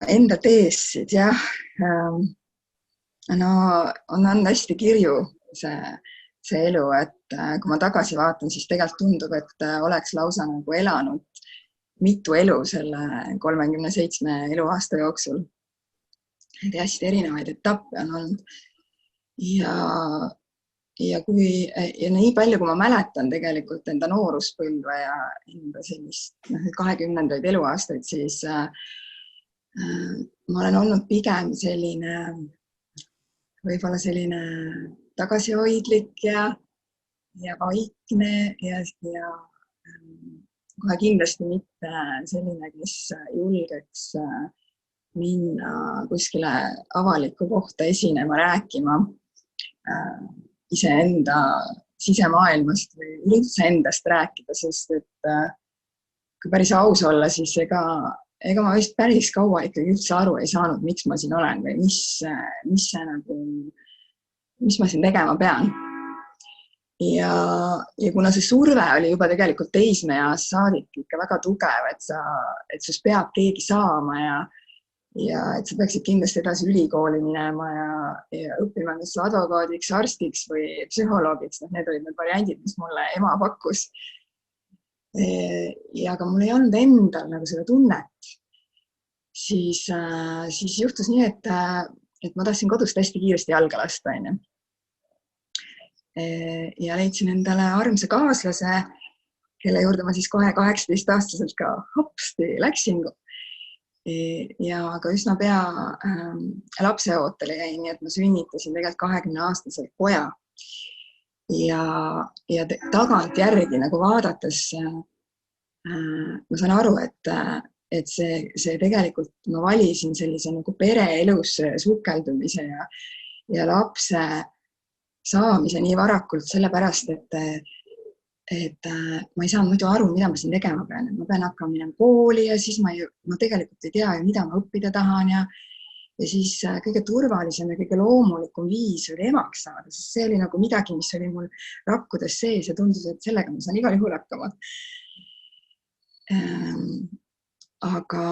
enda teessid, jah. No on hästi kirju see elu, et kui ma tagasi vaatan, siis tegelikult tundub, et oleks lausa nagu elanud mitu elu selle 37 eluaasta jooksul. Et hästi erinevaid etappe on olnud. Ja nii palju, kui ma mäletan tegelikult enda nooruspõlve ja enda sellist 20. eluaastaid, siis ma olen olnud pigem selline, võib-olla selline tagasihoidlik ja vaikne ja kohe kindlasti mitte selline, kes julgeks minna kuskile avalikku kohta esinema, rääkima iseenda sisemaailmast või üldse endast rääkida, sest et kui päris aus olla, siis ega ma vist päris kaua ikkagi üldse aru ei saanud, miks ma siin olen või mis ma siin tegema pean. Ja kuna see surve oli juba tegelikult teismeeas saadik ikka väga tugev, et sust peab keegi saama ja et sa peaksid kindlasti edasi ülikooli minema ja õppima kas advokaadiks, arstiks või psühholoogiks. Need olid need variandid, mis mulle ema pakkus. Ja aga mul ei olnud endal nagu seda tunnet. Siis juhtus nii, et ma tahtsin kodust hästi kiiresti jalga lasta. Ja leidsin endale armsa kaaslase, kelle juurde ma siis kohe 18-aastaselt ka hopsti läksin. Ja aga üsna pea lapseootele jäin, nii et ma sünnitasin tegelikult 20-aastaselt poja. Ja tagantjärgi nagu vaadates ma saan aru, et see tegelikult ma valisin sellise nagu pereelus sukeldumise ja lapse saamise nii varakult sellepärast, et ma ei saanud muidu aru, mida ma siin tegema pean. Ma pean hakkama minema kooli ja siis ma tegelikult ei tea, mida ma õppida tahan ja siis kõige turvalisem ja kõige loomulikum viis oli emaks saada, sest see oli nagu midagi, mis oli mul rakkudes sees ja tundus, et sellega ma saan igal juhul hakkama. Aga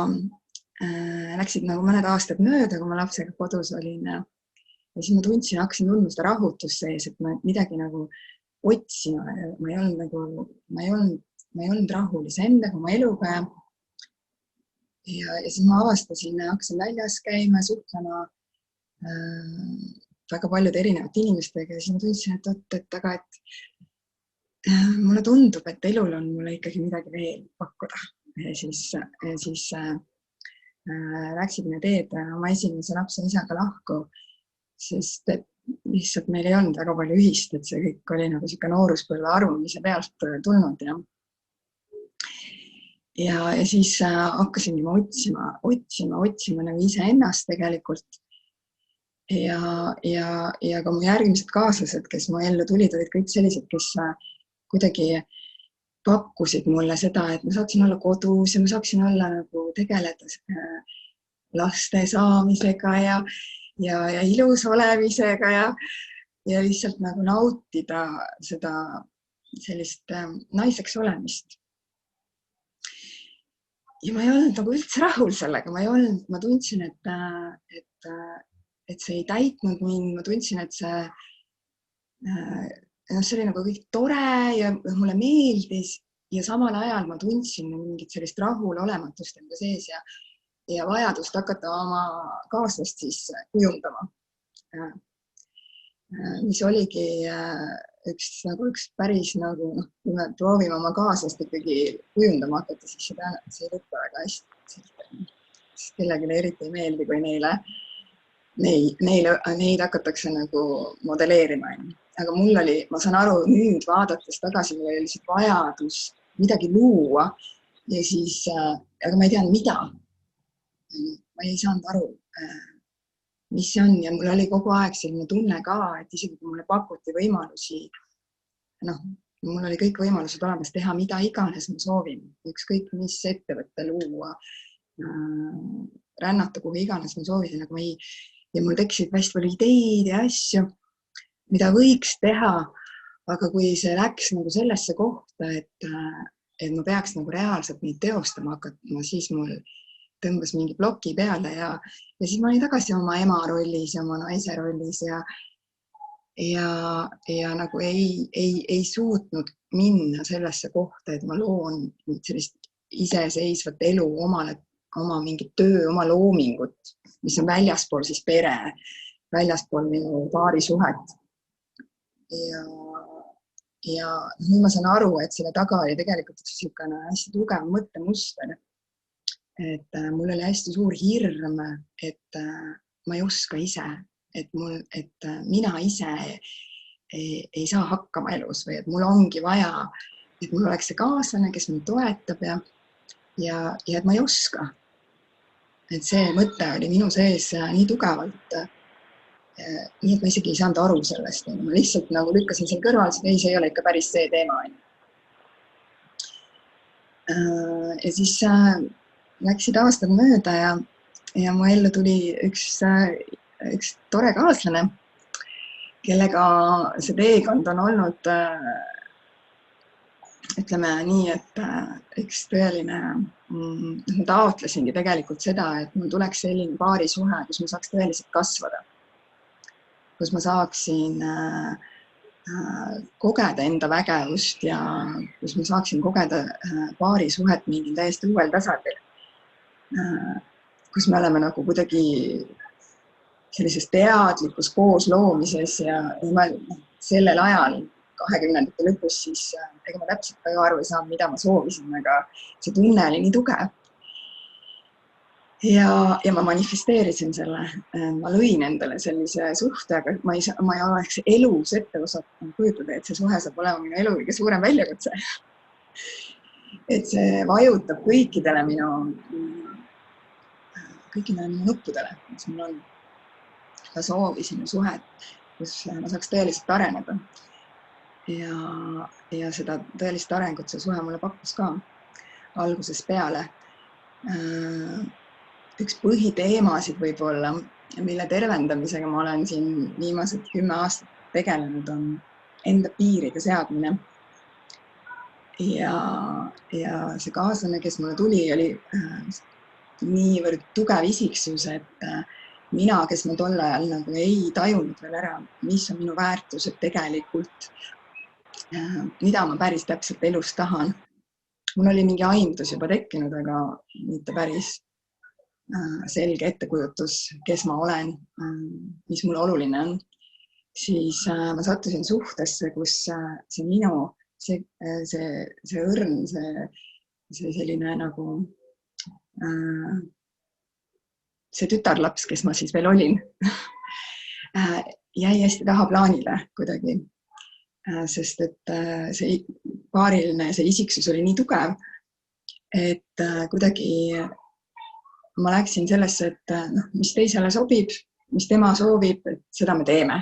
läksid nagu mõned aastad mööda, kui ma lapsega kodus olin ja siis ma hakkasin tundma seda rahutust sees, et ma midagi nagu otsima. Ma ei olnud rahul iseendaga, oma eluga. Ja siis ma avastasin, hakkasin väljas käima, suhtlema väga paljude erinevate inimestega ja siis ma tundsin, et mulle tundub, et elul on mulle ikkagi midagi veel pakkuda. Ja siis läksid need teed oma esimese lapse isaga lahku, sest lihtsalt meil ei olnud väga palju ühist, et see kõik oli nagu siuke nooruspõlve armumise pealt tulnud. Ja siis hakkasin juba otsima nagu iseennast tegelikult. Ja ka mu järgmised kaaslased, kes mu ellu tulid, olid kõik sellised, kes kuidagi pakkusid mulle seda, et ma saaksin olla kodus ja ma saaksin olla nagu tegeleda laste saamisega ja ilus olemisega ja lihtsalt nagu nautida seda sellist naiseks olemist. Ja ma ei olnud nagu üldse rahul sellega, ma tundsin, et see ei täitnud mind, ma tundsin, et see oli nagu kõik tore ja mulle meeldis ja samal ajal ma tundsin mingit sellist rahulolematust enda sees ja vajadust hakata oma kaaslast siis kujundama. Mis oligi üks päris nagu, kui me proovime oma kaaslast ikkagi kujundama hakata, siis see ei lõppe väga hästi. Kellelegi eriti ei meeldi, kui neid hakatakse nagu modelleerima. Aga mul oli, ma saan aru, nüüd vaadates tagasi, mul oli lihtsalt vajadus midagi luua ja siis, aga ma ei teadnud, mida. Ma ei saanud aru, mis see on ja mul oli kogu aeg selline tunne ka, et isegi kui mulle pakuti võimalusi, mul oli kõik võimalused olemas teha mida iganes ma soovin, ükskõik mis ettevõtte luua, rännata kuhu iganes ma soovisin, ja mul tekkisid hästi palju ideid ja asju, mida võiks teha, aga kui see läks nagu sellesse kohta, et ma peaks nagu reaalselt neid teostama hakkama, siis mul tõmbas mingi ploki peale ja siis ma olin tagasi oma ema rollis ja oma naise rollis ja nagu ei suutnud minna sellesse kohta, et ma loon sellist iseseisvat elu oma mingit töö, oma loomingut, mis on väljaspool siis pere, väljaspool minu paarisuhet. Ja nüüd ma saan aru, et selle taga oli tegelikult niisugune hästi tugev mõttemuster, et mul oli hästi suur hirm, et ma ei oska ise, et mina ise ei saa hakkama elus või et mul ongi vaja, et mul oleks see kaaslane, kes mind toetab ja et ma ei oska. Et see mõte oli minu sees nii tugevalt, nii et ma isegi ei saanud aru sellest. Ma lihtsalt nagu lükkasin selle kõrval, et ei, see ei ole ikka päris see teema. Ja siis läksid aastad mööda ja mu ellu tuli üks tore kaaslane, kellega see teekond on olnud, ütleme nii, et üks tõeline, ma taotlesingi tegelikult seda, et mul tuleks selline paarisuhe, kus ma saaks tõeliselt kasvada, kus ma saaksin kogeda enda vägevust ja kus ma saaksin kogeda paarisuhet mingil täiesti uuel tasandil, kus me oleme nagu kuidagi sellises teadlikus koosloomises ja sellel ajal 20. lõpus siis ega ma täpselt väga aru ei saanud, mida ma soovisin, aga see tunne oli nii tugev. Ja ma manifesteerisin selle, ma lõin endale sellise suhte, aga ma ei oleks elus ette osanud kujutada, et see suhe saab olema minu elu kõige suurem väljakutse. Et see vajutab kõikidele minu nuppudele, mis mul on. Ma soovisin suhet, kus ma saaks tõeliselt areneda. Ja seda tõelist arengut see suhe mulle pakkus ka algusest peale. Üks põhiteemasid võib-olla, mille tervendamisega ma olen siin viimased 10 aastat tegelenud, on enda piiride seadmine. Ja see kaaslane, kes mulle tuli, oli niivõrd tugev isiksus, et mina, kes ma tol ajal nagu ei tajunud veel ära, mis on minu väärtused tegelikult, mida ma päris täpselt elus tahan. Mul oli mingi aimdus juba tekkinud, aga mitte päris selge ettekujutus, kes ma olen, mis mulle oluline on. Siis ma sattusin suhtesse, kus see minu, see õrn, see selline nagu see tütarlaps, kes ma siis veel olin, jäi hästi tahaplaanile kuidagi, sest et see paariline, see isiksus oli nii tugev, et kuidagi ma läksin sellesse, et mis teisele sobib, mis tema soovib, et seda me teeme.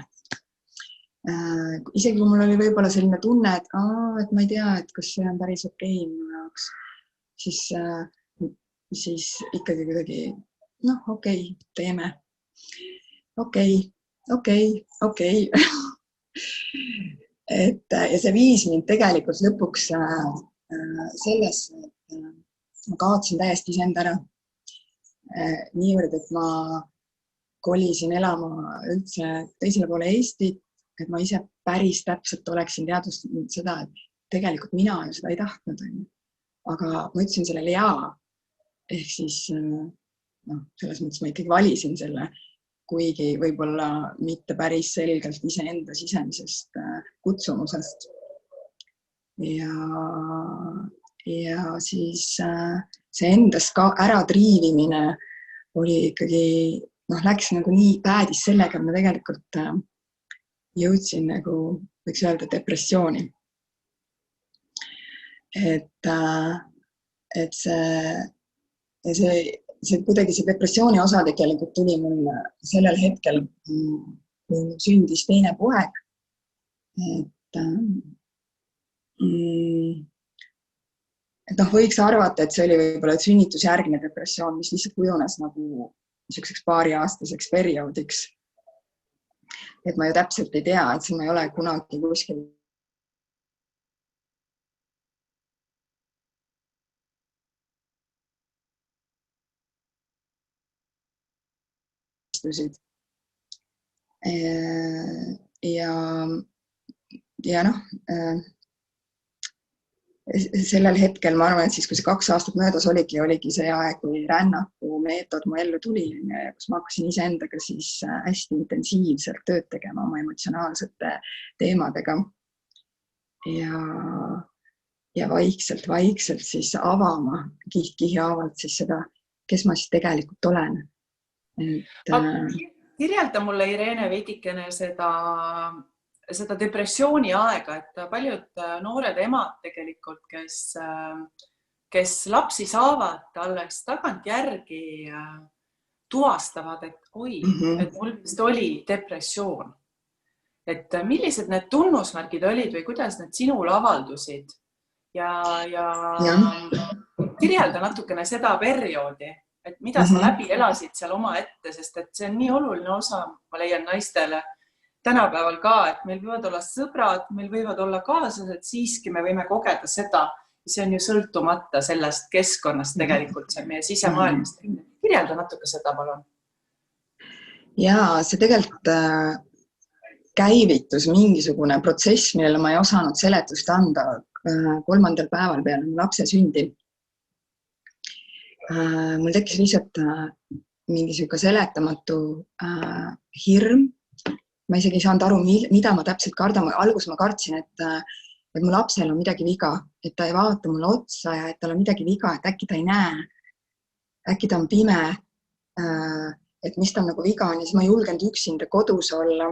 Isegi kui mul oli võib-olla selline tunne, et ma ei tea, et kas see on päris okei minu jaoks, siis ikkagi kuidagi okei, teeme. Okei. Ja see viis mind tegelikult lõpuks sellesse, et ma kaotsin täiesti iseenda ära. Niivõrd, et ma kolisin elama üldse teisele poole Eestit, et ma ise päris täpselt oleksin teadvustanud seda, et tegelikult mina ju seda ei tahtnud. Aga ma ütlesin sellele jaa. Ehk siis selles mõttes ma ikkagi valisin selle, kuigi võib-olla mitte päris selgelt iseenda sisemisest kutsumusest. Ja siis see endast ka ära triivimine oli ikkagi, läks nagu nii päädis sellega, et ma tegelikult jõudsin nagu, võiks öelda, depressiooni. Et see kuidagi see depressiooni osa tegelikult tuli mul sellel hetkel, kui sündis teine poeg. Et võiks arvata, et see oli võib-olla sünnitusjärgne depressioon, mis lihtsalt kujunes nagu niisuguseks paariaastaseks perioodiks. Et ma ju täpselt ei tea, et ma ei ole kunagi kuskil istusid. Ja noh, sellel hetkel ma arvan, et siis, kui see 2 aastat möödas oligi see aeg, kui rännaku meetod mu ellu tuli, kus ma hakkasin iseendaga siis hästi intensiivselt tööd tegema oma emotsionaalsete teemadega ja vaikselt siis avama kihi haavalt siis seda, kes ma siis tegelikult olen. Kirjelda mulle, Irene, veidikene seda depressiooni aega, et paljud noored emad tegelikult, kes lapsi saavad, alles tagantjärgi tuvastavad, et oi, et mul vist oli depressioon. Et millised need tunnusmärgid olid või kuidas need sinul avaldusid? Ja kirjelda natukene seda perioodi, et mida sa läbi elasid seal oma ette, sest et see on nii oluline osa, ma leian naistele tänapäeval ka, et meil võivad olla sõbrad, meil võivad olla kaaslased, siiski me võime kogeda seda, see on ju sõltumata sellest keskkonnast tegelikult, see on meie sisemaailmast. Kirjelda natuke seda, palun. Ja see tegelikult käivitus mingisugune protsess, millele ma ei osanud seletust anda 3. päeval peale lapse sündi. Mul tekkis lihtsalt mingisugune seletamatu hirm. Ma isegi ei saanud aru, mida ma täpselt kardan. Alguses ma kartsin, et mu lapsel on midagi viga, et ta ei vaata mulle otsa ja et tal on midagi viga, et äkki ta ei näe, äkki ta on pime, et mis tal nagu viga on. Ja siis ma julgenud üksinda kodus olla.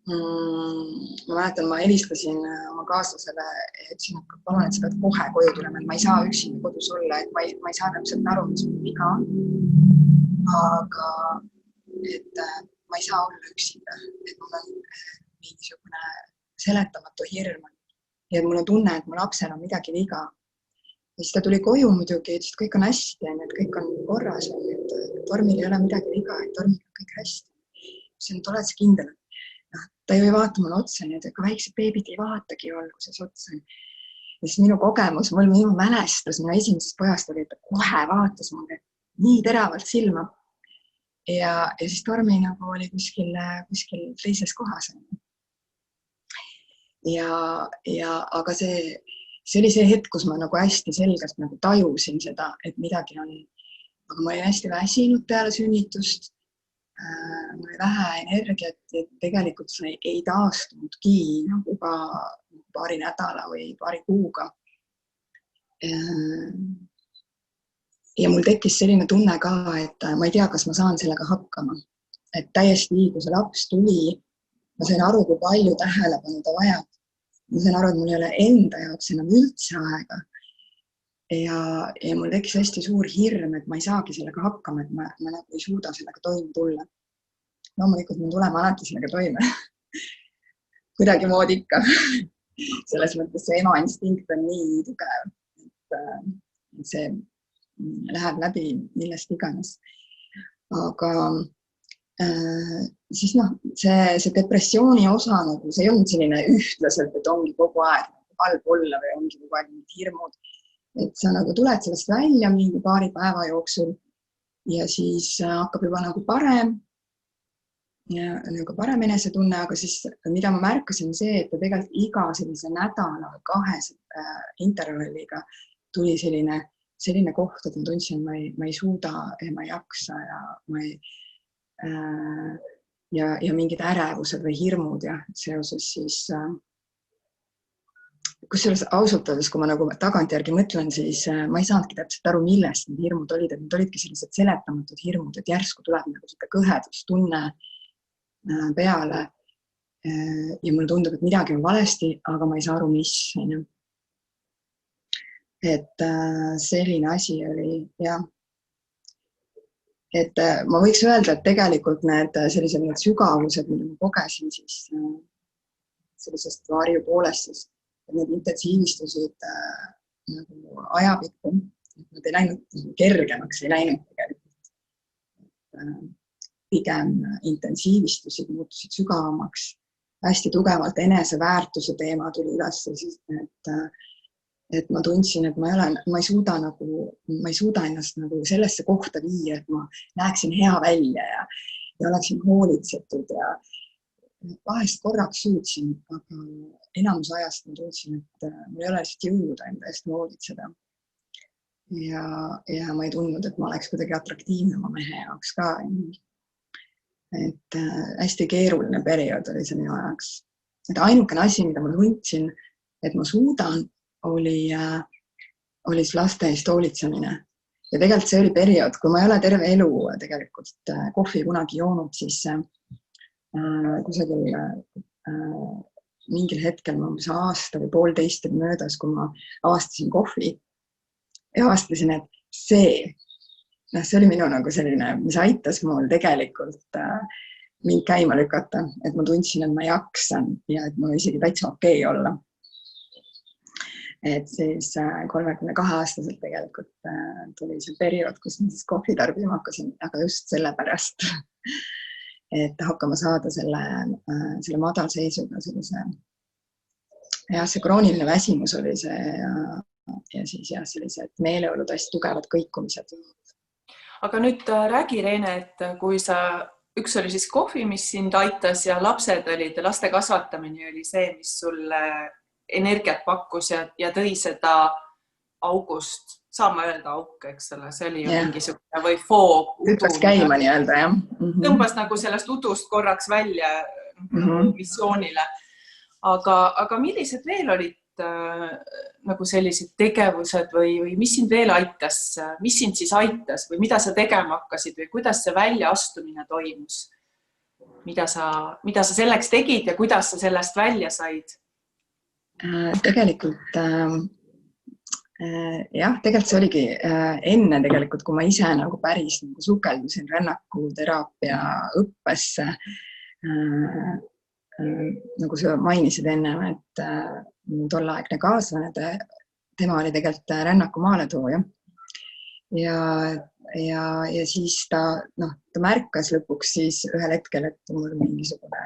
Ma mäletan, ma helistasin oma kaaslasele ja ütlesin, et palun, et sa pead kohe koju tulema, et ma ei saa üksinda kodus olla, et ma ei saa täpselt aru, mis mul viga on. Aga et ma ei saa olla üksinda, et mul on mingisugune seletamatu hirm ja mul on tunne, et mu lapsel on midagi viga. Ja siis ta tuli koju muidugi, ütles, et kõik on hästi, et kõik on korras, et Tormil ei ole midagi viga, et Tormil on kõik hästi. See on oled sa kindel. Ta ju ei vaata mulle otsa, nii et ka väiksed beebid ei vaatagi alguses otsa. Ja siis minu kogemus, minu mälestus minu esimesest pojast oli, et ta kohe vaatas mulle nii teravalt silma. Ja siis Tormi nagu oli kuskil teises kohas. Aga see oli see hetk, kus ma nagu hästi selgelt nagu tajusin seda, et midagi on. Aga ma olin hästi väsinud peale sünnitust. Mul oli vähe energiat, et tegelikult see ei taastunudki nagu ka paari nädala või paari kuuga. Ja mul tekkis selline tunne ka, et ma ei tea, kas ma saan sellega hakkama. Et täiesti, kui see laps tuli, ma sain aru, kui palju tähelepanu ta vajab. Ma sain aru, et mul ei ole enda jaoks enam üldse aega. Ja mul tekkis hästi suur hirm, et ma ei saagi sellega hakkama, et ma nagu ei suuda sellega toime tulla. Loomulikult me tuleme alati sellega toime. Kuidagi moodi ikka. Selles mõttes see ema instinkt on nii tugev, et see läheb läbi millest iganes. Aga siis see depressiooni osa, nagu see ei olnud selline ühtlaselt, et ongi kogu aeg halb olla või ongi kogu aeg hirmud. Et sa nagu tuled sellest välja mingi paari päeva jooksul ja siis hakkab juba nagu parem ja nagu parem enesetunne, aga siis mida ma märkasin see, et tegelikult iga sellise nädala või 2 intervalliga tuli selline koht, et ma tundsin, et ma ei suuda ja ma ei jaksa ja mingid ärevused või hirmud ja seoses siis kusjuures ausalt öeldes, kui ma nagu tagantjärgi mõtlen, siis ma ei saanudki täpselt aru, millest need hirmud olid, et need olidki sellised seletamatud hirmud, et järsku tuleb nagu seda kõhedustunne peale ja mulle tundub, et midagi on valesti, aga ma ei saa aru, mis. Et selline asi oli, jah. Et ma võiks öelda, et tegelikult need sellised sügavused, mida ma kogesin siis sellisest varju poolest, siis need intensiivistusid nagu ajapikku. Nad ei läinud kergemaks, ei läinud tegelikult. Pigem intensiivistusid, muutusid sügavamaks. Hästi tugevalt eneseväärtuse teema tuli üles, et ma tundsin, et ma ei suuda ennast nagu sellesse kohta viia, et ma näeksin hea välja oleksin hoolitsetud ja vahest korraks suutsin, aga enamus ajast ma tundsin, et mul ei ole lihtsalt jõuda enda eest hoolitseda. Ja ma ei tundnud, et ma oleks kuidagi atraktiivne oma mehe jaoks ka. Et hästi keeruline periood oli see minu jaoks. Et ainukene asi, mida ma tundsin, et ma suudan, oli laste eest hoolitsemine. Ja tegelikult see oli periood, kui ma ei ole terve elu tegelikult kohvi kunagi joonud, siis kusagil mingil hetkel ma umbes aasta või 1,5 möödas, kui ma avastasin kohvi ja avastasin, et see oli minu nagu selline, mis aitas mul tegelikult mind käima lükata, et ma tundsin, et ma jaksan ja et mul isegi täitsa okei olla. Et siis 32-aastaselt tegelikult tuli see periood, kus ma siis kohvi tarbima hakkasin, aga just sellepärast, et hakkama saada selle madalseisuga sellise, see krooniline väsimus oli see ja siis sellised meeleolud hästi tugevad kõikumised. Aga nüüd räägi, Reene, et kui üks oli siis kohvi, mis sind aitas ja lapsed olid, laste kasvatamine oli see, mis sulle energiat pakkus ja tõi seda august, saan ma öelda auk, eks ole, see oli ju mingisugune või foog. Tõmbas käima nii-öelda, jah. Tõmbas nagu sellest udust korraks välja missioonile. Aga millised veel olid nagu sellised tegevused või mis sind veel aitas, mis sind siis aitas või mida sa tegema hakkasid või kuidas see väljaastumine toimus? Mida sa selleks tegid ja kuidas sa sellest välja said? Tegelikult see oligi enne tegelikult, kui ma ise nagu päris nagu sukeldusin rännakuteraapia õppesse, nagu sa mainisid enne, et tolleaegne kaaslane, tema oli tegelikult rännaku maaletooja ja siis ta märkas lõpuks siis ühel hetkel, et mul mingisugune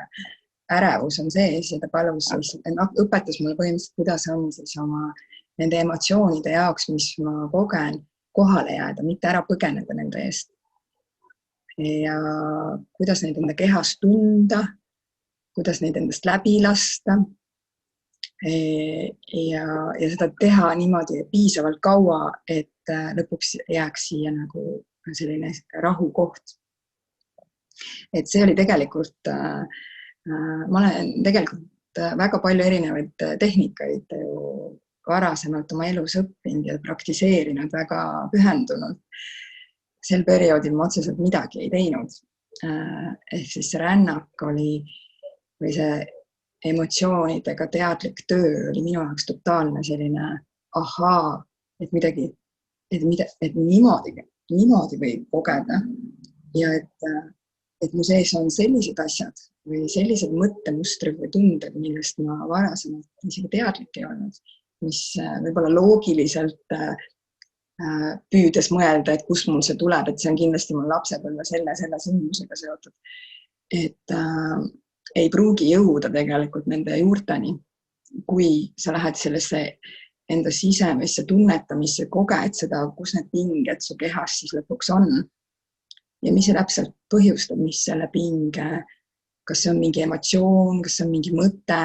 ärevus on sees ja ta palus siis, õpetas mulle põhimõtteliselt, kuidas on siis oma nende emotsioonide jaoks, mis ma kogen, kohale jääda, mitte ära põgeneda nende eest. Ja kuidas neid enda kehas tunda, kuidas neid endast läbi lasta ja seda teha niimoodi piisavalt kaua, et lõpuks jääks siia nagu selline rahukoht. Et see oli tegelikult ma olen tegelikult väga palju erinevaid tehnikaid varasemalt oma elus õppinud ja praktiseerinud väga pühendunult. Sel perioodil ma otseselt midagi ei teinud. Ehk siis see rännak või see emotsioonidega teadlik töö oli minu jaoks totaalne selline ahaa, et midagi, et niimoodi võib kogeda ja et mu sees on sellised asjad või sellised mõttemustrid või tunded, millest ma varasemalt isegi teadlik ei olnud, mis võib-olla loogiliselt püüdes mõelda, et kust mul see tuleb, et see on kindlasti mul lapsepõlve selle sündmusega seotud. Et ei pruugi jõuda tegelikult nende juurteni, kui sa lähed sellesse enda sisemisse tunnetamisse, koged seda, kus need pinged su kehas siis lõpuks on ja mis see täpselt põhjustab, mis selle pinge, kas see on mingi emotsioon, kas see on mingi mõte.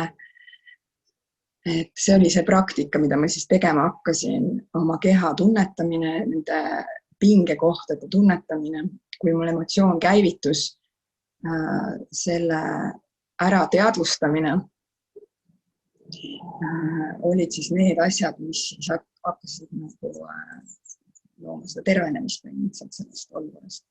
Et see oli see praktika, mida ma siis tegema hakkasin, oma keha tunnetamine, nende pingekohtade tunnetamine, kui mul emotsioon käivitus, selle ära teadvustamine olid siis need asjad, mis siis hakkasid nagu looma seda tervenemist või lihtsalt sellest olukorrast.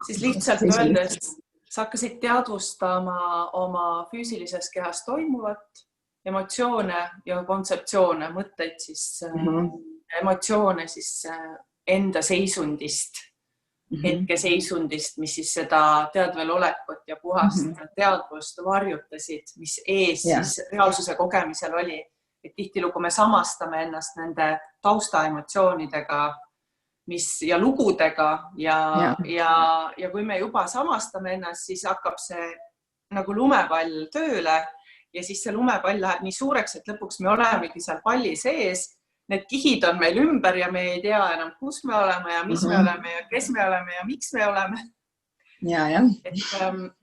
Siis lihtsalt öeldes, sa hakkasid teadvustama oma füüsilises kehas toimuvat, emotsioone ja kontseptsioone, mõtteid siis, emotsioone siis enda seisundist, hetkeseisundist, mis siis seda teadvel olekut ja puhast teadvust varjutasid, mis ees siis reaalsuse kogemisel oli. Et tihtilugu me samastame ennast nende taustaemotsioonidega ja lugudega ja kui me juba samastame ennast, siis hakkab see nagu lumepall tööle ja siis see lumepall läheb nii suureks, et lõpuks me olemegi seal palli sees. Need kihid on meil ümber ja me ei tea enam, kus me oleme ja mis me oleme ja kes me oleme ja miks me oleme. ja.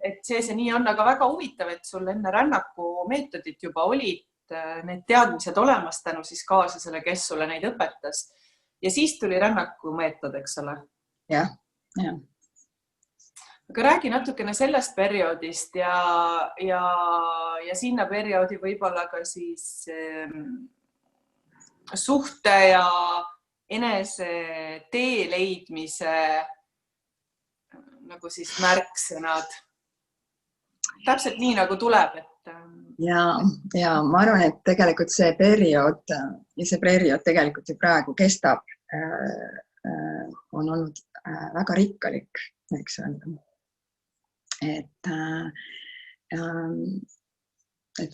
et see nii on, aga väga huvitav, et sul enne rännaku meetodit juba olid need teadmised olemas tänu siis kaaslasele, kes sulle neid õpetas. Ja siis tuli rännaku meetod, eks ole? Ja. Aga räägi natukene sellest perioodist ja sinna perioodi võib-olla ka siis suhte ja enese tee leidmise nagu siis märksõnad. Täpselt nii nagu tuleb, et... Ja ma arvan, et tegelikult see periood ja see periood tegelikult ju praegu kestab, on olnud väga rikkalik, eks öelda. Et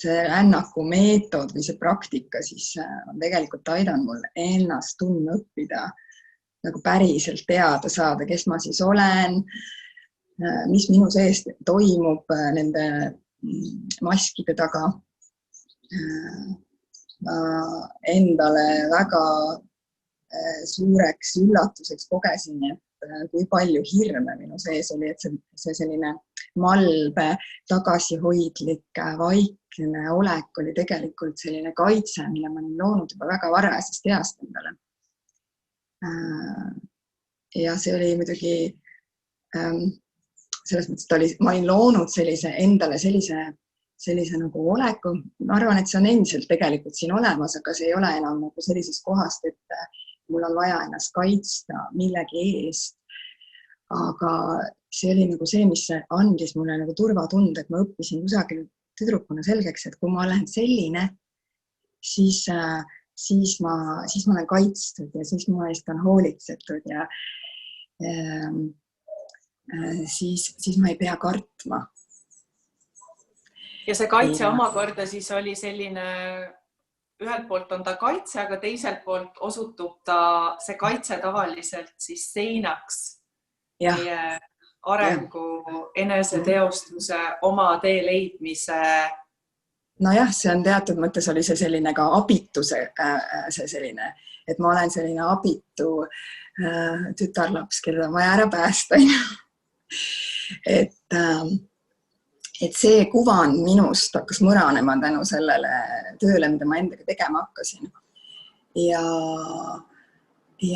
see rännaku meetod või see praktika siis on tegelikult aidanud mul ennast tundma õppida, nagu päriselt teada saada, kes ma siis olen, mis minu sees toimub nende maskide taga. Endale väga suureks üllatuseks kogesin, et kui palju hirme minu sees oli, et see selline malbe, tagasihoidlik, vaikne olek oli tegelikult selline kaitse, mille ma olin loonud juba väga varasest east endale. Ja see oli muidugi selles mõttes, et ma olin loonud endale sellise nagu oleku. Ma arvan, et see on endiselt tegelikult siin olemas, aga see ei ole enam nagu sellisest kohast, et mul on vaja ennast kaitsta millegi eest. Aga see oli nagu see, mis andis mulle nagu turvatunde, et ma õppisin kusagil tüdrukuna selgeks, et kui ma olen selline, siis ma olen kaitstud ja siis ma eest on hoolitsetud ja siis ma ei pea kartma. Ja see kaitse omakorda siis oli selline, ühelt poolt on ta kaitse, aga teiselt poolt osutub see kaitse tavaliselt siis seinaks meie arengu, eneseteostuse, oma tee leidmise. Nojah, see on teatud mõttes oli see selline ka abituse, see selline, et ma olen selline abitu tütarlaps, keda on vaja ära päästa. Et see kuvand minust hakkas mõranema tänu sellele tööle, mida ma endaga tegema hakkasin. Ja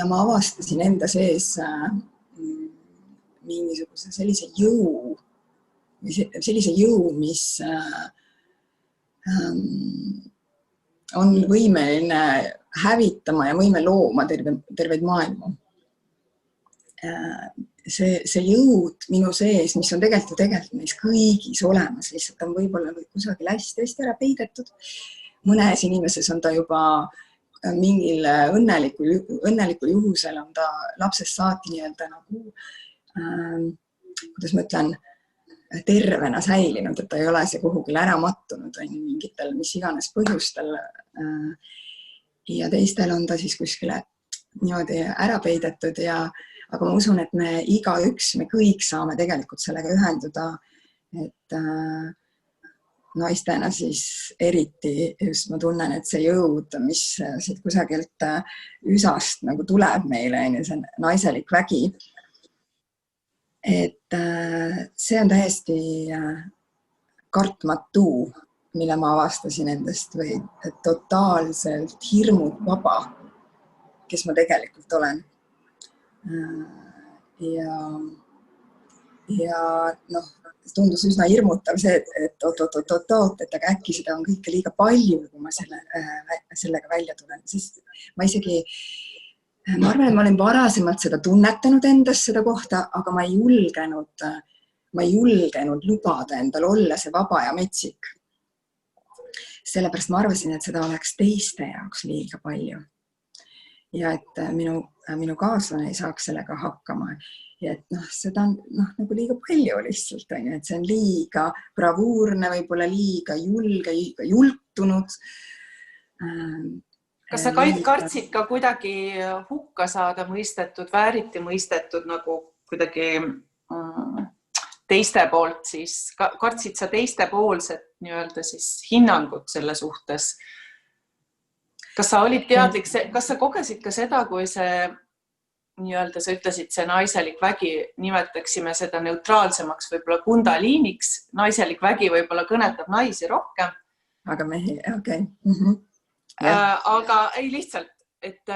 ma avastasin enda sees mingisuguse sellise jõu, mis on võimeline hävitama ja võime looma terveid maailmu. See jõud minu sees, mis on tegelikult neis kõigis olemas, lihtsalt on võib-olla kusagil hästi ära peidetud. Mõnes inimeses on ta juba mingil õnnelikul juhusel on ta lapsest saati nii-öelda nagu, kuidas ma ütlen, tervena säilinud, et ta ei ole see kuhugil ära mattunud mingitel mis iganes põhjustel. Ja teistel on ta siis kuskile niimoodi ära peidetud aga ma usun, et me igaüks, me kõik saame tegelikult sellega ühenduda, et naistena siis eriti just ma tunnen, et see jõud, mis siit kusagilt üsast nagu tuleb meile, see naiselik vägi, et see on täiesti kartmatu, mille ma avastasin endast või totaalselt hirmud vaba, kes ma tegelikult olen. Ja tundus üsna hirmutav see, et aga äkki seda on kõike liiga palju, kui ma sellega välja tulen. Ma arvan, et ma olen varasemalt seda tunnetanud endast seda kohta, aga ma ei julgenud lubada endal olla see vaba ja metsik. Sellepärast ma arvasin, et seda oleks teiste jaoks liiga palju. Ja et minu kaaslane ei saaks sellega hakkama. Ja et seda on nagu liiga palju lihtsalt, et see on liiga bravuurne, võib-olla liiga julge, liiga jultunud. Kas sa kartsid ka kuidagi hukka saada mõistetud, vääriti mõistetud nagu kuidagi teiste poolt siis? Kartsid sa teiste poolset nii-öelda siis hinnangut selle suhtes? Kas sa olid teadlik, kas sa kogesid ka seda, kui see nii-öelda sa ütlesid, see naiselik vägi, nimetaksime seda neutraalsemaks, võib-olla kundaliiniks. Naiselik vägi võib-olla kõnetab naisi rohkem. Aga mehi, okei. Aga ei lihtsalt, et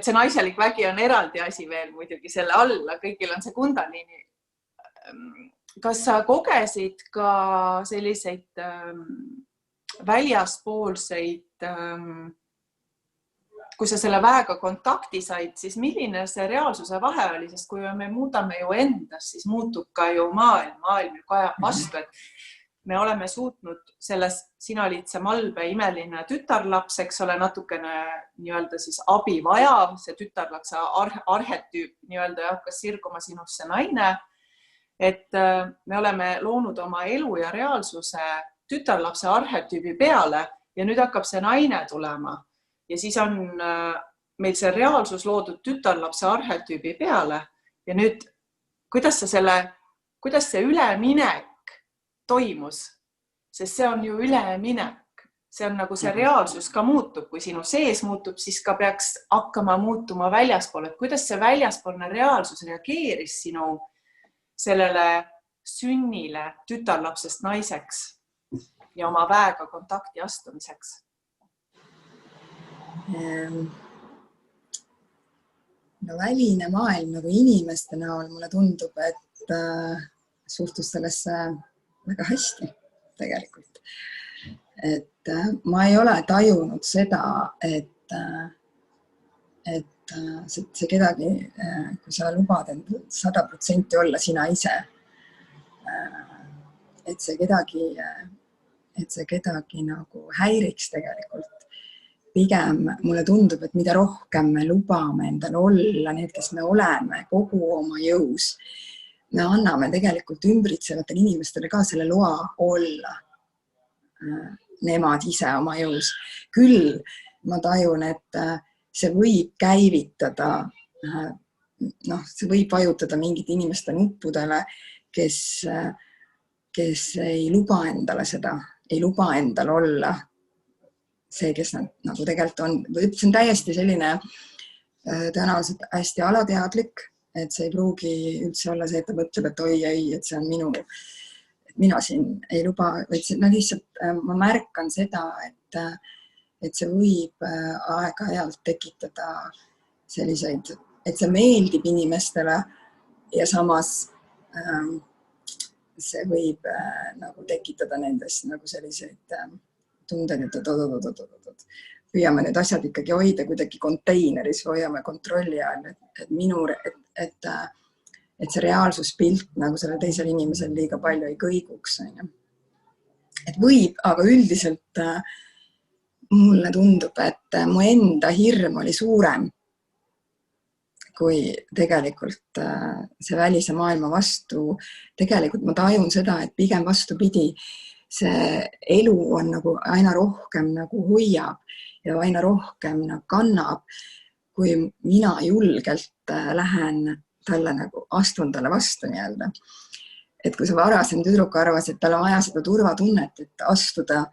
see naiselik vägi on eraldi asi veel muidugi selle alla, kõigil on see kundaliini. Kas sa kogesid ka selliseid väljaspoolseid, kui sa selle väega kontakti said, siis milline see reaalsuse vahe oli, sest kui me muudame ju endast, siis muutub ka ju maailm ju kajab vastu, et me oleme suutnud selles, sina olid see malbe imeline tütarlaps, eks ole, natukene nii-öelda siis abi vajav, see tütarlapse arhetüüp nii-öelda hakkas sirguma sinusse naine, et me oleme loonud oma elu ja reaalsuse tütarlapse arhetüübi peale ja nüüd hakkab see naine tulema ja siis on meil see reaalsus loodud tütarlapse arhetüübi peale ja nüüd, kuidas see üleminek toimus, sest see on ju üleminek, see on nagu see reaalsus ka muutub, kui sinu sees muutub, siis ka peaks hakkama muutuma väljaspool, et kuidas see väljaspoolne reaalsus reageeris sinu sellele sünnile tütarlapsest naiseks ja oma väega kontakti astumiseks? No väline maailm nagu inimeste näol mulle tundub, et suhtus sellesse väga hästi tegelikult. Et ma ei ole tajunud seda, et see kedagi, kui sa lubad endal 100% olla sina ise, et see kedagi nagu häiriks tegelikult. Pigem mulle tundub, et mida rohkem me lubame endal olla need, kes me oleme kogu oma jõus, me anname tegelikult ümbritsevatele inimestele ka selle loa olla nemad ise oma jõus. Küll ma tajun, et see võib käivitada, see võib vajutada mingite inimeste nuppudele, kes ei luba endale seda, ei luba endal olla see, kes nad nagu tegelikult on. See on täiesti selline tõenäoliselt hästi alateadlik, et see ei pruugi üldse olla see, et ta mõtleb, et oi, et see on mina siin ei luba, vaid lihtsalt ma märkan seda, et see võib aeg-ajalt tekitada selliseid, et see meeldib inimestele ja samas see võib nagu tekitada nendes nagu selliseid tunded, et püüame need asjad ikkagi hoida kuidagi konteineris, hoiame kontrolli all, et see reaalsuspilt nagu sellel teisel inimesel liiga palju ei kõiguks. Et võib, aga üldiselt mulle tundub, et mu enda hirm oli suurem kui tegelikult see välise maailma vastu. Tegelikult ma tajun seda, et pigem vastupidi, see elu on nagu aina rohkem nagu hoiab ja aina rohkem kannab, kui mina julgelt lähen talle nagu astun talle vastu nii-öelda. Et kui sa varasem tüdruk arvas, et tal on vaja seda turvatunnet, et astuda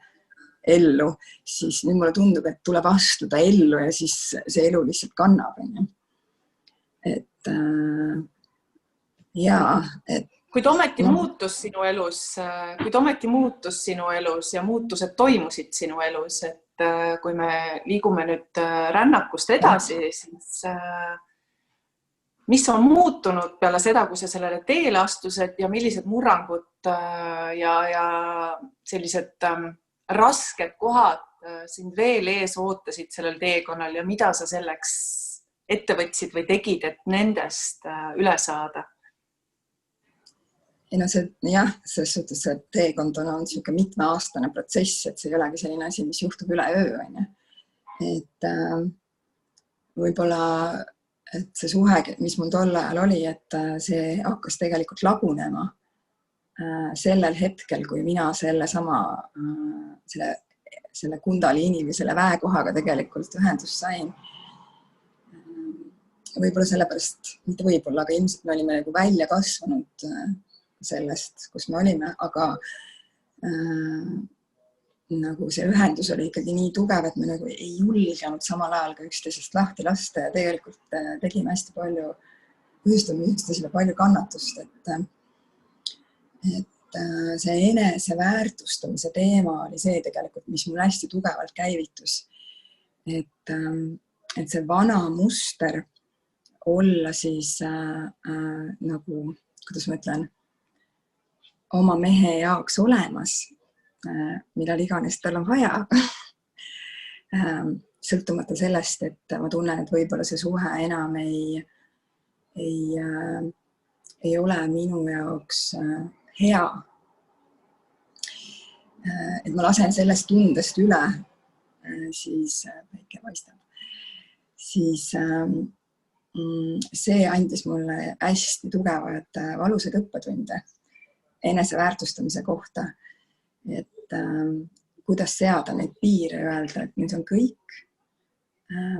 ellu, siis nüüd mulle tundub, et tuleb astuda ellu ja siis see elu lihtsalt kannab. Et Kuid ometi muutus sinu elus ja muutused toimusid sinu elus, et kui me liigume nüüd rännakust edasi, siis mis on muutunud peale seda, kui sa sellele teele astused ja millised murrangud ja sellised rasked kohad sind veel ees ootasid sellel teekonnal ja mida sa selleks ette võtsid või tegid, et nendest üle saada? Selles suhtes, et teekond on niisugune mitmeaastane protsess, et see ei olegi selline asi, mis juhtub üle öö. Et võib-olla et see suhe, mis mul tol ajal oli, et see hakkas tegelikult lagunema sellel hetkel, kui mina selle kundaliini või selle väekohaga tegelikult ühendust sain. Võib-olla sellepärast, mitte võib-olla, aga ilmselt me olime nagu välja kasvanud sellest, kus me olime, aga nagu see ühendus oli ikkagi nii tugev, et me nagu ei julgenud samal ajal ka üksteisest lahti lasta ja tegelikult tegime hästi palju, põhjustame üksteisele palju kannatust, et see eneseväärtustamise teema oli see tegelikult, mis mul hästi tugevalt käivitus. Et see vana muster olla siis nagu, kuidas ma ütlen, oma mehe jaoks olemas, millal iganes tal on vaja. Sõltumata sellest, et ma tunnen, et võib-olla see suhe enam ei ole minu jaoks hea. Et ma lasen sellest tundest üle, siis päike paistab. Siis see andis mulle hästi tugevad valusad õppetunde eneseväärtustamise kohta. Et kuidas seada neid piire ja öelda, et nüüd on kõik.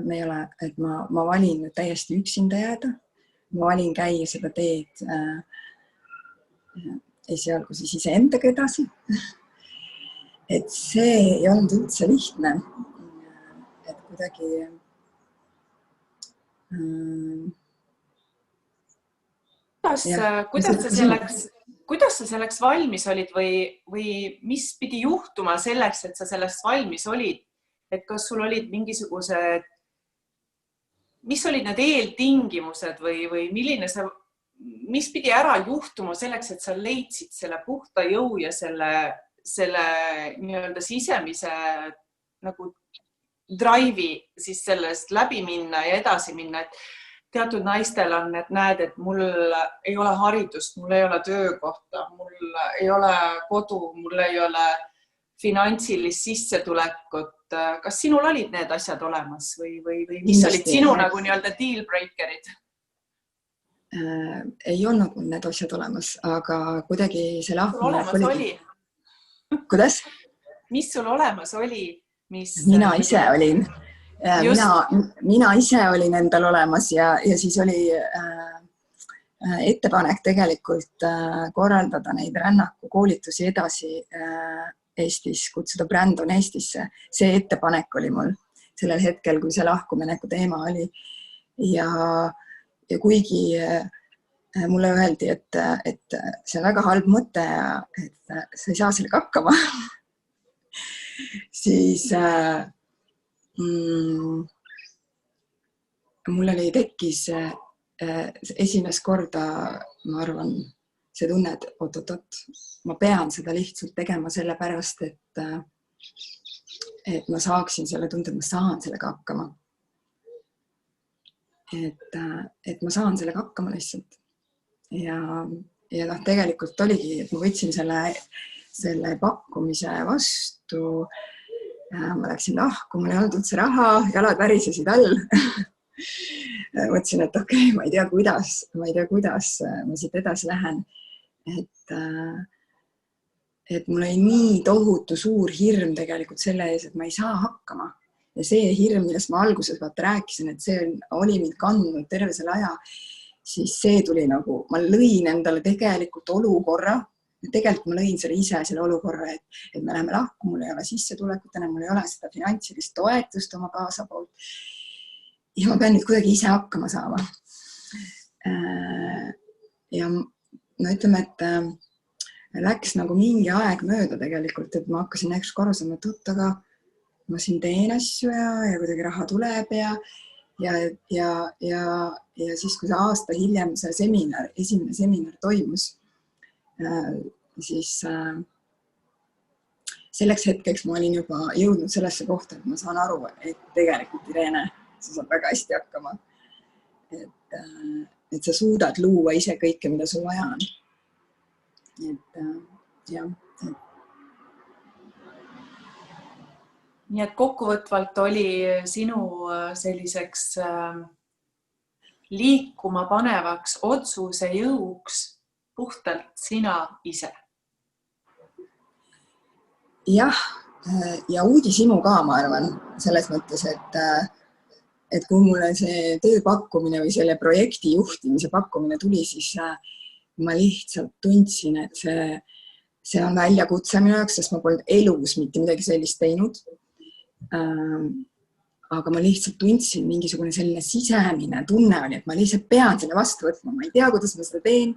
Me ei ole, et ma valin täiesti üksinda jääda. Ma valin käia seda teed esialgu siis iseendaga edasi. Et see ei olnud üldse lihtne. Et kuidagi kuidas sa selleks valmis olid või mis pidi juhtuma selleks, et sa selleks valmis olid? Et kas sul olid mingisugused, mis olid need eeltingimused või mis pidi ära juhtuma selleks, et sa leidsid selle puhta jõu ja selle nii-öelda sisemise nagu drive'i siis sellest läbi minna ja edasi minna, et teatud naistel on, et näed, et mul ei ole haridust, mul ei ole töökohta, mul ei ole kodu, mul ei ole finantsilist sissetulekut. Kas sinul olid need asjad olemas või mis olid sinu nagu nii-öelda deal breakerid? Ei olnud mul need asjad olemas, aga kuidagi see lahkumine oli. Kuidas? Mis sul olemas oli? Mina ise olin. Mina ise olin endal olemas ja siis oli ettepanek tegelikult korraldada neid rännakukoolitusi edasi Eestis, kutsuda Brandon Eestisse. See ettepanek oli mul sellel hetkel, kui see lahkumineku teema oli. Ja kuigi mulle öeldi, et see on väga halb mõte ja et sa ei saa sellega hakkama, siis mul oli tekkis esimest korda, ma arvan, see tunne, et oot, ma pean seda lihtsalt tegema sellepärast, et ma saaksin selle tunde, et ma saan sellega hakkama. Et ma saan sellega hakkama lihtsalt. Ja tegelikult oligi, et ma võtsin selle pakkumise vastu. Ma läksin lahku, mul ei olnud üldse raha, jalad värisesid all. Mõtlesin, et okei, ma ei tea, kuidas ma siit edasi lähen. Et mul oli nii tohutu suur hirm tegelikult selle ees, et ma ei saa hakkama. Ja see hirm, millest ma alguses rääkisin, et see oli mind kandnud terve selle aja, siis see tuli nagu, ma lõin endale tegelikult olukorra, tegelikult ma lõin selle ise selle olukorra, et me läheme lahku, mul ei ole sissetulekut, mul ei ole seda finantsilist toetust oma kaasa poolt. Ja ma pean nüüd kuidagi ise hakkama saama. Ja no ütleme, et läks nagu mingi aeg mööda tegelikult, et ma hakkasin näiteks korrusama, et aga ma siin teen asju ja kuidagi raha tuleb ja siis, kui see aasta hiljem see esimene seminar toimus, siis selleks hetkeks ma olin juba jõudnud sellesse kohta, et ma saan aru, et tegelikult Irene, sa saad väga hästi hakkama. Et sa suudad luua ise kõike, mida sul vaja on. Nii et kokkuvõtvalt oli sinu selliseks liikuma panevaks otsuse jõuks puhtalt sina ise. Jah, ja uudishimu ka, ma arvan, selles mõttes, et kui mulle see tööpakkumine või selle projekti juhtimise pakkumine tuli, siis ma lihtsalt tundsin, et see on väljakutse minu jaoks, sest ma polnud elus mitte midagi sellist teinud. Aga ma lihtsalt tundsin mingisugune selline sisemine tunne oli, et ma lihtsalt pean selle vastu võtma. Ma ei tea, kuidas ma seda teen,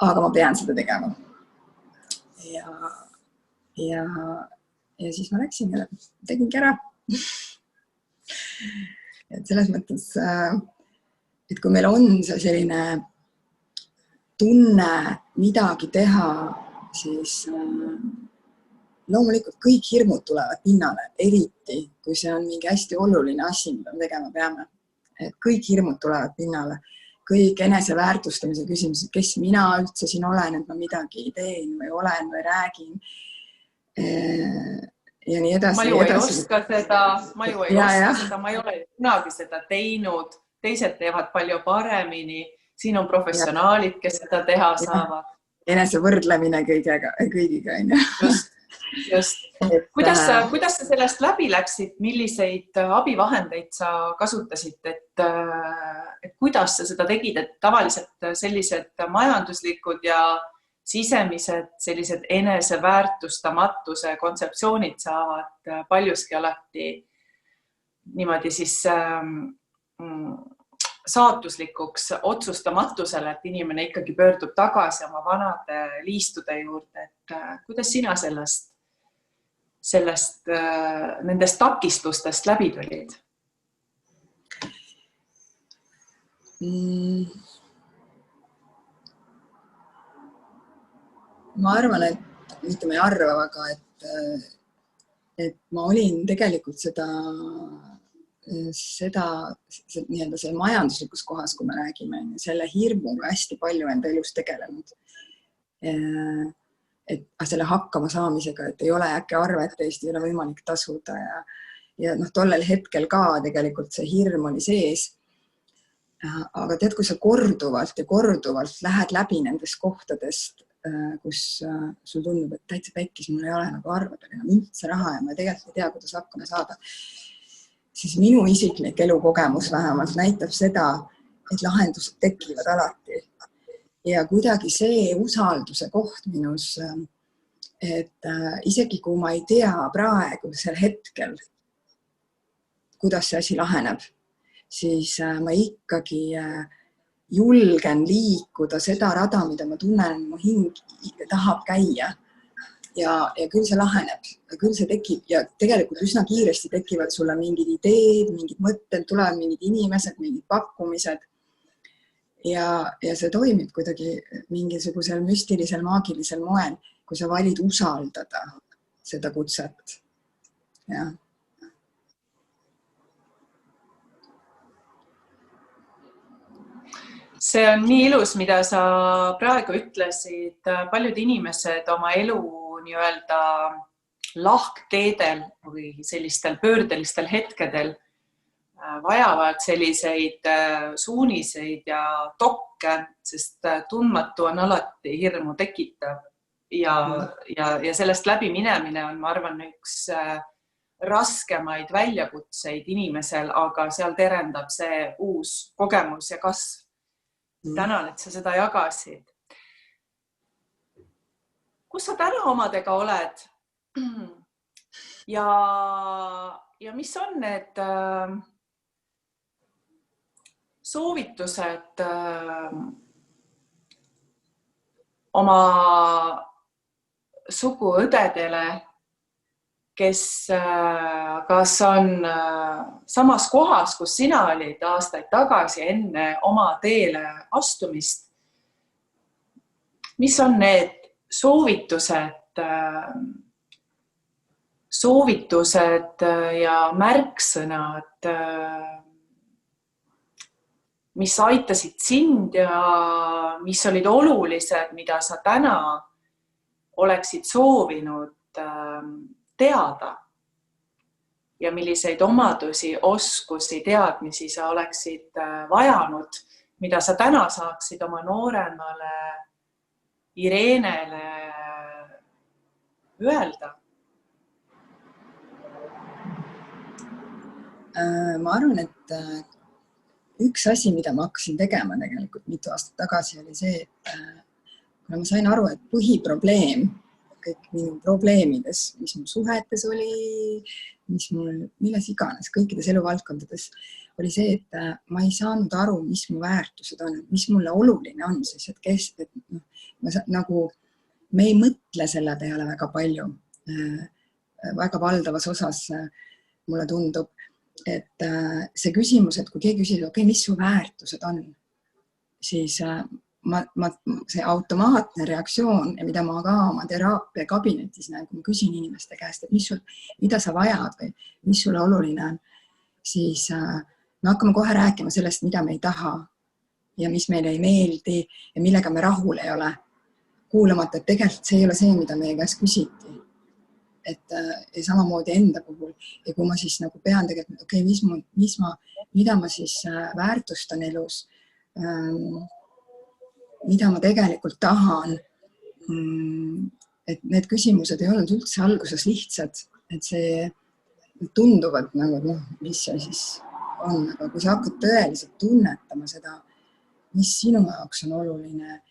aga ma pean seda tegema. Ja siis ma läksin ja tegingi ära. Et selles mõttes, et kui meil on see selline tunne midagi teha, siis loomulikult kõik hirmud tulevad pinnale, eriti kui see on mingi hästi oluline asi, mida me tegema peame. Et kõik hirmud tulevad pinnale, kõik eneseväärtustamise küsimused, kes mina üldse siin olen, et ma midagi teen või olen või räägin. Ja nii edasi. Ma ju ei oska seda, ma ei ole kunagi seda teinud, teised teevad palju paremini, siin on professionaalid, kes seda teha saavad. Enesevõrdlemine kõigiga. Just. Kuidas sa sellest läbi läksid, milliseid abivahendeid sa kasutasid, et kuidas sa seda tegid, et tavaliselt sellised majanduslikud ja sisemised sellised eneseväärtustamatuse kontseptsioonid saavad paljuski alati niimoodi siis saatuslikuks otsustamatusele, et inimene ikkagi pöördub tagasi oma vanade liistude juurde, et kuidas sina nendest takistustest läbi tulid? Ma arvan, et mitte ma ei arva väga, et ma olin tegelikult seda nii-öelda see majanduslikus kohas, kui me räägime, selle hirmuga hästi palju enda elus tegelenud. Et selle hakkama saamisega, et ei ole äkki arvet, Eesti ei ole võimalik tasuda ja tollel hetkel ka tegelikult see hirm oli sees. Aga tead, kui sa korduvalt ja korduvalt lähed läbi nendest kohtadest, kus sul tundub, et täitsa pekkis, mul ei ole nagu arvedel enam üldse raha ja ma tegelikult ei tea, kuidas hakkama saada, siis minu isiklik elukogemus vähemalt näitab seda, et lahendused tekivad alati. Ja kuidagi see usalduse koht minus, et isegi kui ma ei tea praegu sel hetkel, kuidas see asi laheneb, siis ma ikkagi julgen liikuda seda rada, mida ma tunnen, mu hing tahab käia. Ja küll see laheneb, küll see tekib ja tegelikult üsna kiiresti tekivad sulle mingid ideed, mingid mõtted, tulevad mingid inimesed, mingid pakkumised. Ja see toimib kuidagi mingisugusel müstilisel, maagilisel moel, kui sa valid usaldada seda kutset. Ja. See on nii ilus, mida sa praegu ütlesid. Paljud inimesed oma elu nii-öelda lahkteedel või sellistel pöördelistel hetkedel vajavad selliseid suuniseid ja tokke, sest tundmatu on alati hirmu tekitav ja sellest läbi minemine on, ma arvan, üks raskemaid väljakutseid inimesel, aga seal terendab see uus kogemus ja kasv. Tänan, et sa seda jagasid. Kus sa täna omadega oled? Ja mis on need soovitused oma suguõdedele, kes kas on samas kohas, kus sina olid aastaid tagasi enne oma teele astumist? Mis on need soovitused ja märksõnad, mis aitasid sind ja mis olid olulised, mida sa täna oleksid soovinud teada ja milliseid omadusi, oskusi, teadmisi sa oleksid vajanud, mida sa täna saaksid oma nooremale Irenele öelda? Ma arvan, et üks asi, mida ma hakkasin tegema tegelikult mitu aastat tagasi, oli see, et ma sain aru, et põhiprobleem kõik minu probleemides, mis mul suhetes oli, milles iganes, kõikides eluvaldkondades, oli see, et ma ei saanud aru, mis mu väärtused on, mis mulle oluline on siis, et me ei mõtle selle peale väga palju. Väga valdavas osas mulle tundub, et see küsimus, et kui keegi küsib, mis su väärtused on, siis see automaatne reaktsioon, mida ma ka oma teraapia kabinetis kui ma küsin inimeste käest, et mida sa vajad või mis sulle oluline on, siis me hakkame kohe rääkima sellest, mida me ei taha ja mis meile ei meeldi ja millega me rahul ei ole. Kuulamata, et tegelikult see ei ole see, mida meie käest küsiti. Et samamoodi enda puhul. Ja kui ma siis pean tegelikult, mida ma siis väärtustan elus, mida ma tegelikult tahan, et need küsimused ei olnud üldse alguses lihtsad, et see tunduvad mis see siis on, aga kui sa hakkad tõeliselt tunnetama seda, mis sinu jaoks on oluline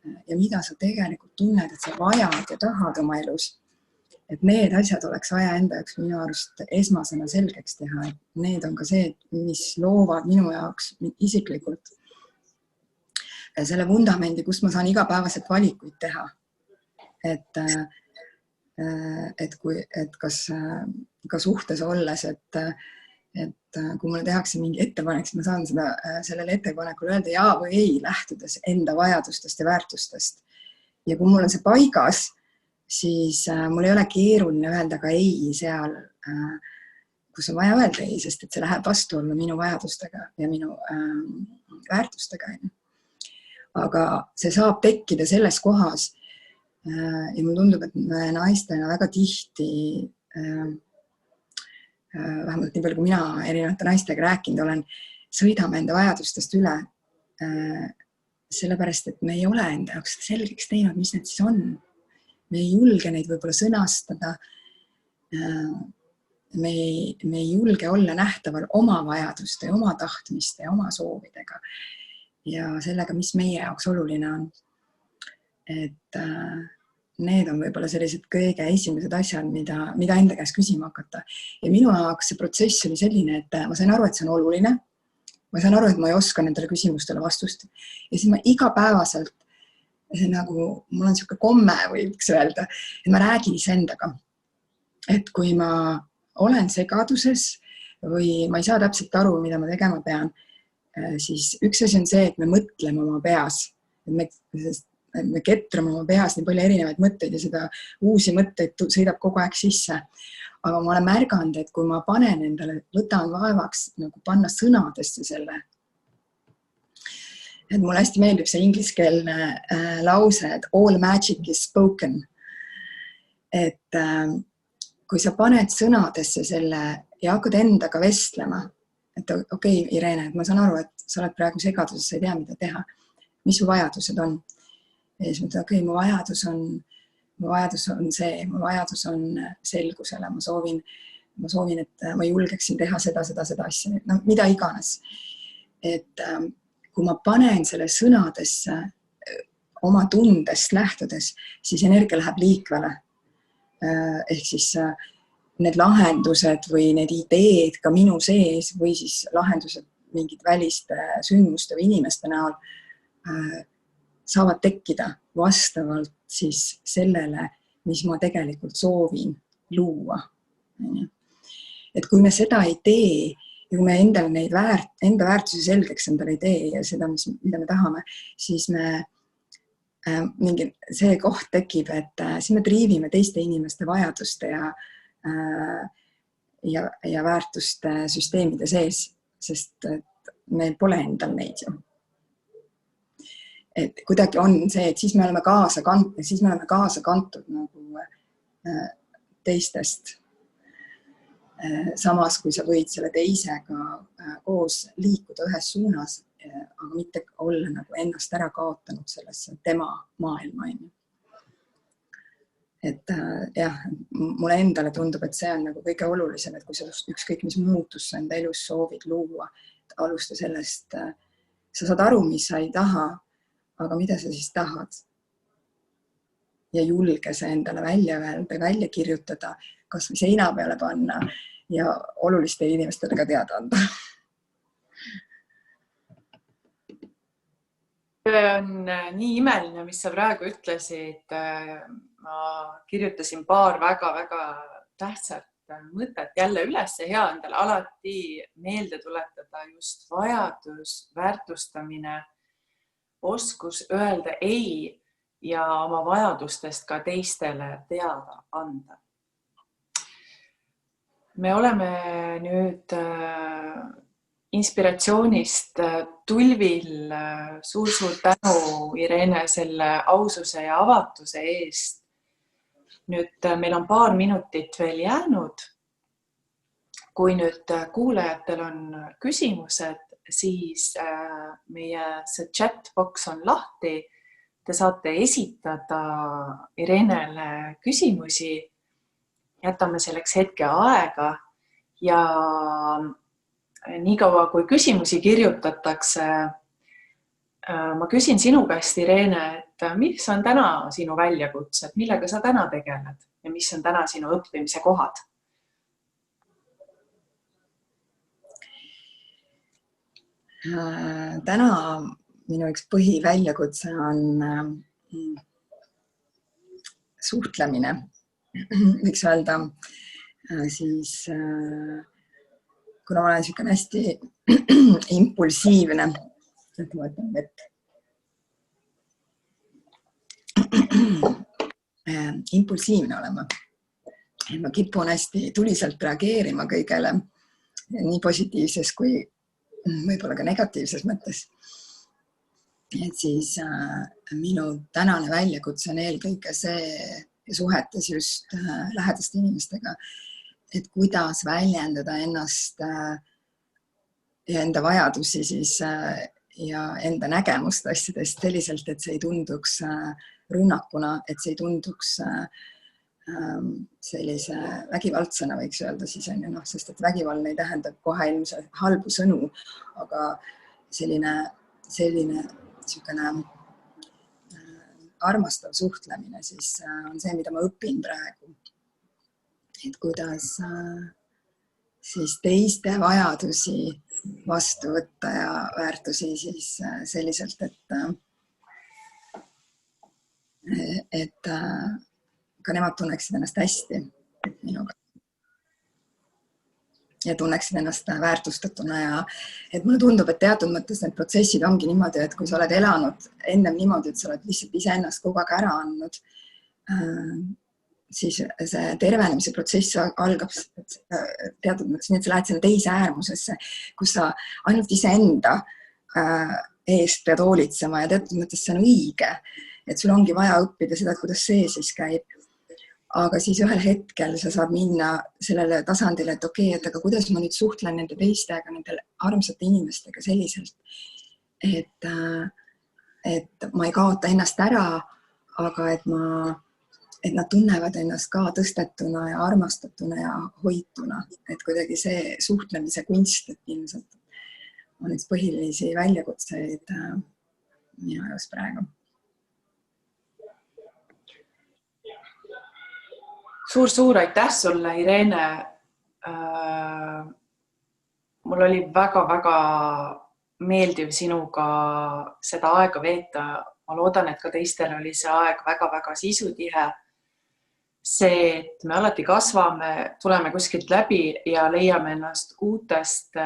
ja mida sa tegelikult tunned, et sa vajad ja tahad oma elus, et need asjad oleks vaja enda jaoks minu arust esmasena selgeks teha, et need on ka see, mis loovad minu jaoks isiklikult selle vundamendi, kus ma saan igapäevaselt valikuid teha. Et ka suhtes olles, et kui mulle tehakse mingi ettepanek, siis ma saan sellele ettepanekule öelda jaa või ei, lähtudes enda vajadustest ja väärtustest. Ja kui mul on see paigas, siis mul ei ole keeruline öelda ka ei seal, kus on vaja öelda ei, sest et see läheb vastuollu minu vajadustega ja minu väärtustega. Aga see saab tekkida selles kohas ja mulle tundub, et me naistena väga tihti, vähemalt nii palju, kui mina erinevate naistega rääkinud olen, sõidame enda vajadustest üle, sellepärast, et me ei ole enda jaoks selgeks teinud, mis need siis on. Me ei julge neid võib-olla sõnastada, me ei julge olla nähtaval oma vajaduste, oma tahtmiste ja oma soovidega ja sellega, mis meie jaoks oluline on. Et need on võib-olla sellised kõige esimesed asjad, mida enda käest küsima hakata. Ja minu jaoks see protsess oli selline, et ma sain aru, et see on oluline. Ma sain aru, et ma ei oska nendele küsimustele vastust. Ja siis ma igapäevaselt, mul on siuke komme, võiks öelda, et ma räägin iseendaga. Et kui ma olen segaduses või ma ei saa täpselt aru, mida ma tegema pean, siis üks asi on see, et me mõtleme oma peas. Me ketrame oma peas nii palju erinevaid mõtteid ja seda uusi mõtteid sõidab kogu aeg sisse. Aga ma olen märganud, et kui ma panen endale, võtan vaevaks panna sõnadesse selle, et mulle hästi meeldib see ingliskeelne lause, et all magic is spoken. Et kui sa paned sõnadesse selle ja hakkad endaga vestlema, et okei, Irene, et ma saan aru, et sa oled praegu segaduses, sa ei tea, mida teha. Mis su vajadused on? Ja siis mõtled, okei, mu vajadus on see, mu vajadus on selgusele. Ma soovin, et ma julgeksin teha seda asja, mida iganes. Et kui ma panen selle sõnadesse oma tundest lähtudes, siis energia läheb liikvele. Ehk siis need lahendused või need ideed ka minu sees või siis lahendused mingid väliste sündmuste või inimeste näol saavad tekkida vastavalt siis sellele, mis ma tegelikult soovin luua. Et kui me seda ei tee ja kui me endale neid enda väärtusi selgeks endale ei tee ja seda, mida me tahame, siis see koht tekib, et siis me triivime teiste inimeste vajaduste ja väärtuste süsteemide sees, sest meil pole endal neid ju. Et kuidagi on see, et siis me oleme kaasa kantud teistest. Samas, kui sa võid selle teisega koos liikuda ühes suunas, aga mitte olla ennast ära kaotanud sellesse tema maailma. Et jah, mulle endale tundub, et see on kõige olulisem, et kui sa ükskõik mis muutus sa enda elus soovid luua, alusta sellest, sa saad aru, mis sa ei taha, aga mida sa siis tahad? ja julge see endale välja öelda, välja kirjutada, kas või seina peale panna ja olulistele inimestele ka teada anda. See on nii imeline, mis sa praegu ütlesid. Ma kirjutasin paar väga-väga tähtsat mõtet jälle üles. Hea endale alati meelde tuletada just vajadus, väärtustamine, oskus öelda ei ja oma vajadustest ka teistele teada anda. Me oleme nüüd inspiratsioonist tulvil. Suur tänu, Irene, selle aususe ja avatuse eest. Nüüd meil on paar minutit veel jäänud. Kui nüüd kuulajatel on küsimused, siis meie see chatbox on lahti. Te saate esitada Irenele küsimusi. Jätame selleks hetke aega ja nii kaua, kui küsimusi kirjutatakse, ma küsin sinu käest, Irene, et mis on täna sinu väljakutsed, millega sa täna tegeled ja mis on täna sinu õppimise kohad? Täna minu üks põhiväljakutse on suhtlemine. Võiks öelda, siis kuna ma olen niisugune hästi impulsiivne, et ma võtan vett. Impulsiivne olen ma. Ma kipun hästi tuliselt reageerima kõigele, nii positiivses kui võib-olla ka negatiivses mõttes. Et siis minu tänane väljakutse on eelkõige see suhetes just lähedaste inimestega, et kuidas väljendada ennast ja enda vajadusi siis ja enda nägemust asjadest selliselt, et see ei tunduks rünnakuna, et see ei tunduks sellise vägivaldsena, võiks öelda siis on ju, sest et vägivaldne ei tähenda kohe ilmselt halbu sõnu, aga selline armastav suhtlemine siis on see, mida ma õpin praegu. Et kuidas siis teiste vajadusi vastu võtta ja väärtusi siis selliselt, et ka nemad tunneksid ennast hästi minuga. Ja tunneksid ennast väärtustatuna ja et mulle tundub, et teatud mõttes need protsessid ongi niimoodi, et kui sa oled elanud ennem niimoodi, et sa oled lihtsalt iseennast kogu aeg ära andnud, siis see tervenemise protsess algab teatud mõttes, nii et sa lähed sinna teise äärmusesse, kus sa ainult iseenda eest pead hoolitsema ja teatud mõttes see on õige, et sul ongi vaja õppida seda, kuidas see siis käib. Aga siis ühel hetkel sa saad minna sellele tasandile, et okei, et aga kuidas ma nüüd suhtlen nende teistega, nende armsate inimestega selliselt, et ma ei kaota ennast ära, aga et nad tunnevad ennast ka tõstetuna ja armastatuna ja hoituna. Et kuidagi see suhtlemise kunst, et ilmselt on üks põhilisi väljakutseid minu elus praegu. Suur aitäh sulle, Irene. Mul oli väga-väga meeldiv sinuga seda aega veeta. Ma loodan, et ka teistel oli see aeg väga-väga sisutihe. See, et me alati kasvame, tuleme kuskilt läbi ja leiame ennast uutest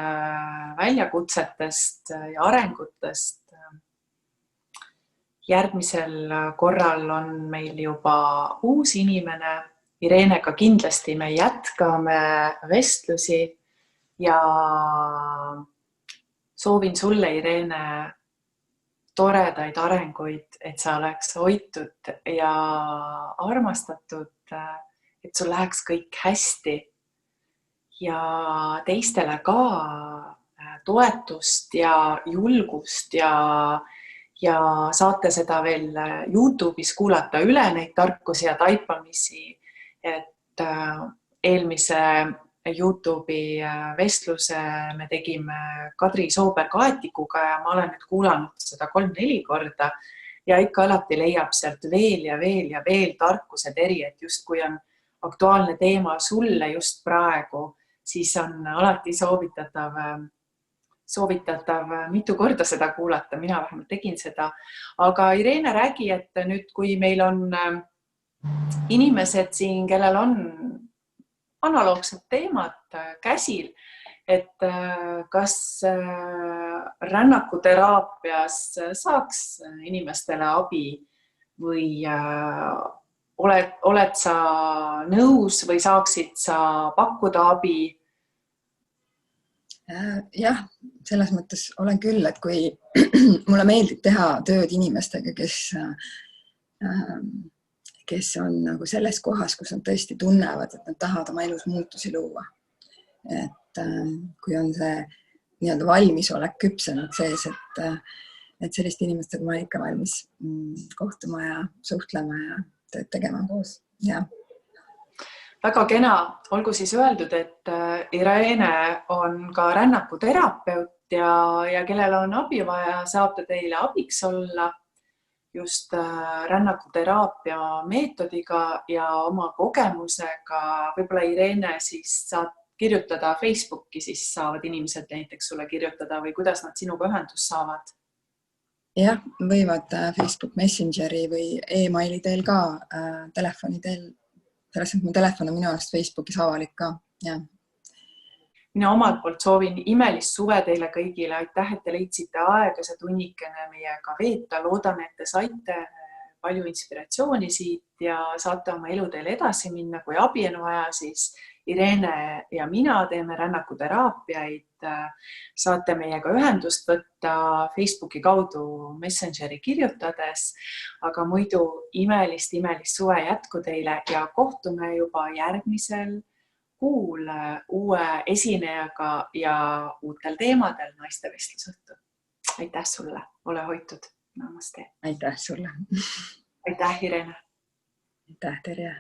väljakutsetest ja arengutest. Järgmisel korral on meil juba uus inimene. Irenega kindlasti me jätkame vestlusi ja soovin sulle, Irene, toredaid arenguid, et sa oleks hoitud ja armastatud, et sul läheks kõik hästi ja teistele ka toetust ja julgust ja saate seda veel YouTube'is kuulata üle neid tarkusi ja taipamisi. Et eelmise YouTube'i vestluse me tegime Kadri Sooberg-Aetikuga ja ma olen nüüd kuulanud seda 3-4 korda. ja ikka alati leiab sealt veel ja veel ja veel tarkuseteri, et just kui on aktuaalne teema sulle just praegu, siis on alati soovitatav mitu korda seda kuulata, mina vähemalt tegin seda. Aga Irene, räägi, et nüüd, kui meil on inimesed siin, kellel on analoogsed teemad käsil, et kas rännakuteraapias saaks inimestele abi või oled sa nõus või saaksid sa pakkuda abi? Jah, selles mõttes olen küll, et kui mulle meeldib teha tööd inimestega, kes on nagu selles kohas, kus nad tõesti tunnevad, et nad tahavad oma elus muutusi luua. Et kui on see nii-öelda valmisolek küpsenud sees, et selliste inimestega ma olen ikka valmis kohtuma ja suhtlema ja tööd tegema koos. Ja. Väga kena, olgu siis öeldud, et Irene on ka rännakuterapeut ja kellel on abi vaja, saab ta teile abiks olla just rännakuteraapia meetodiga ja oma kogemusega. Võib-olla Irene siis saad kirjutada Facebooki, siis saavad inimesed näiteks sulle kirjutada või kuidas nad sinuga ühendust saavad? Jah, võivad Facebook Messengeri või e-maili teel ka, telefoni teel. Selles, et mu telefon on minu arust Facebookis avalik ka. Ja. Mina omalt poolt soovin imelist suve teile kõigile. Aitäh, et te leidsite aega see tunnikene meiega veeta. Loodan, et te saite palju inspiratsiooni siit ja saate oma eluteel edasi minna. Kui abi on vaja, siis Irene ja mina teeme rännakuteraapiaid. Saate meiega ühendust võtta Facebooki kaudu Messengeri kirjutades, aga muidu imelist suve jätku teile ja kohtume juba järgmisel kuul uue esinejaga ja uutel teemadel naistevestlusõhtul. Aitäh sulle, ole hoitud. Namaste. Aitäh sulle. Aitäh, Irene. Aitäh, Terje.